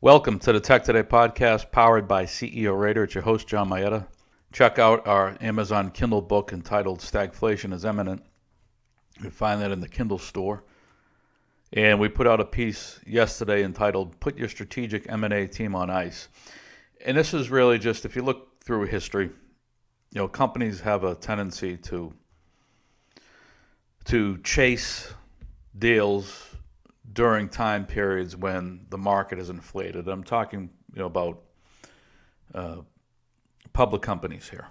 Welcome to the TEK2day podcast powered by CEO Rater. It's your host, John Maeda. Check out our Amazon Kindle book entitled Stagflation is Imminent. You can find that in the Kindle store. And we put out a piece yesterday entitled Put Your Strategic M&A Team on Ice. And this is really just, if you look through history, companies have a tendency to chase deals during time periods when the market is inflated. I'm talking, about public companies here.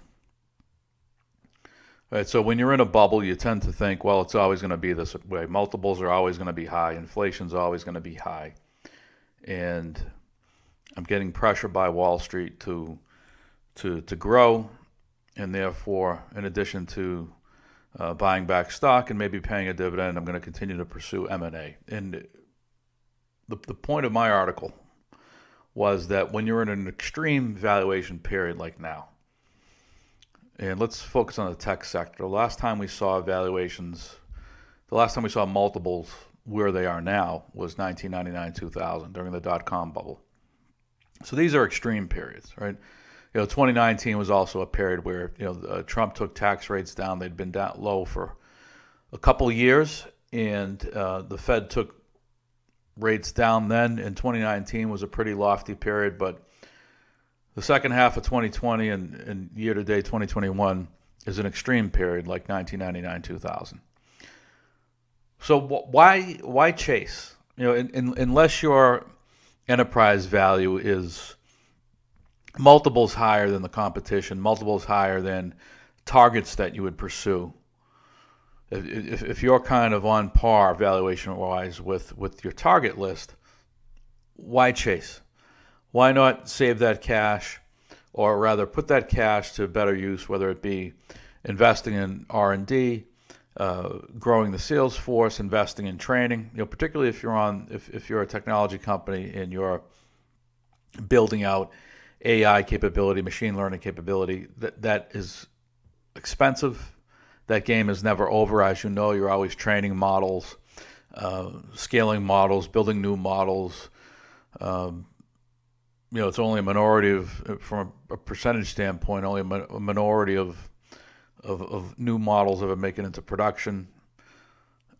All right, so when you're in a bubble, you tend to think, well, it's always going to be this way. Multiples are always going to be high. Inflation's always going to be high. And I'm getting pressure by Wall Street to grow, and therefore, in addition to buying back stock and maybe paying a dividend, I'm going to continue to pursue M&A. And the point of my article was that when you're in an extreme valuation period like now, and let's focus on the tech sector. The last time we saw multiples where they are now was 1999-2000 during the dot-com bubble. So these are extreme periods, right? 2019 was also a period where Trump took tax rates down. They'd been down low for a couple of years, and the Fed took rates down then. In 2019 was a pretty lofty period, but the second half of 2020 and year-to-date 2021 is an extreme period like 1999-2000. So why chase? Unless your enterprise value is multiples higher than the competition, multiples higher than targets that you would pursue. If you're kind of on par valuation-wise with your target list, why chase? Why not save that cash, or rather put that cash to better use, whether it be investing in R&D, growing the sales force, investing in training. Particularly if you're a technology company and you're building out AI capability, machine learning capability, that is expensive. That game is never over. As you know, you're always training models, scaling models, building new models. It's only a minority from a percentage standpoint, only a minority of new models ever make it into production.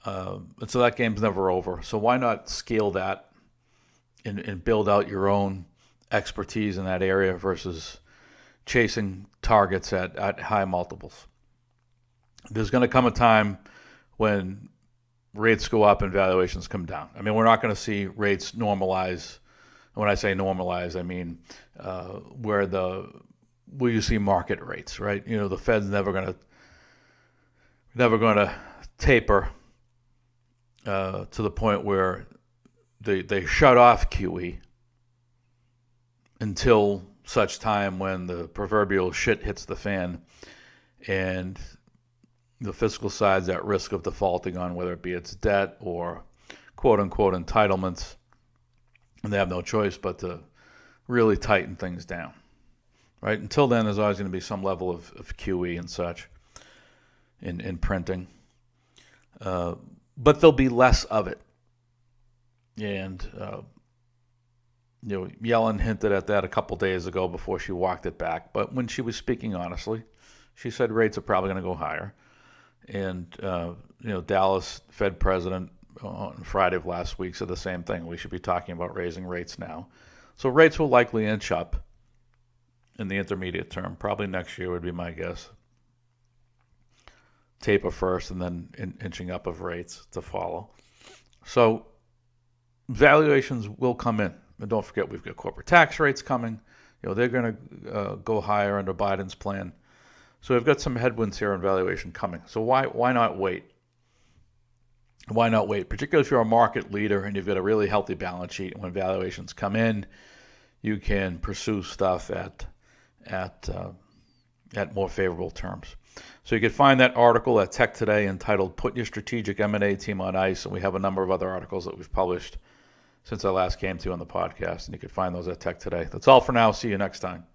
And so that game's never over. So why not scale that and build out your own expertise in that area versus chasing targets at high multiples? There's going to come a time when rates go up and valuations come down. I mean, we're not going to see rates normalize. When I say normalize, I mean where you see market rates, right? The Fed's never going to taper to the point where they shut off QE until such time when the proverbial shit hits the fan and the fiscal side's at risk of defaulting on whether it be its debt or quote-unquote entitlements, and they have no choice but to really tighten things down, right? Until then, there's always going to be some level of QE and such in printing, but there'll be less of it. And Yellen hinted at that a couple days ago before she walked it back. But when she was speaking honestly, she said rates are probably going to go higher. And, Dallas Fed president on Friday of last week said the same thing. We should be talking about raising rates now. So rates will likely inch up in the intermediate term. Probably next year would be my guess. Taper first and then inching up of rates to follow. So valuations will come in. And don't forget, we've got corporate tax rates coming. They're going to go higher under Biden's plan. So we've got some headwinds here on valuation coming. So why not wait? Why not wait? Particularly if you're a market leader and you've got a really healthy balance sheet. And when valuations come in, you can pursue stuff at more favorable terms. So you can find that article at TEK2day entitled "Put Your Strategic M&A Team on Ice," and we have a number of other articles that we've published since I last came to you on the podcast, and you can find those at TEK2day. That's all for now. See you next time.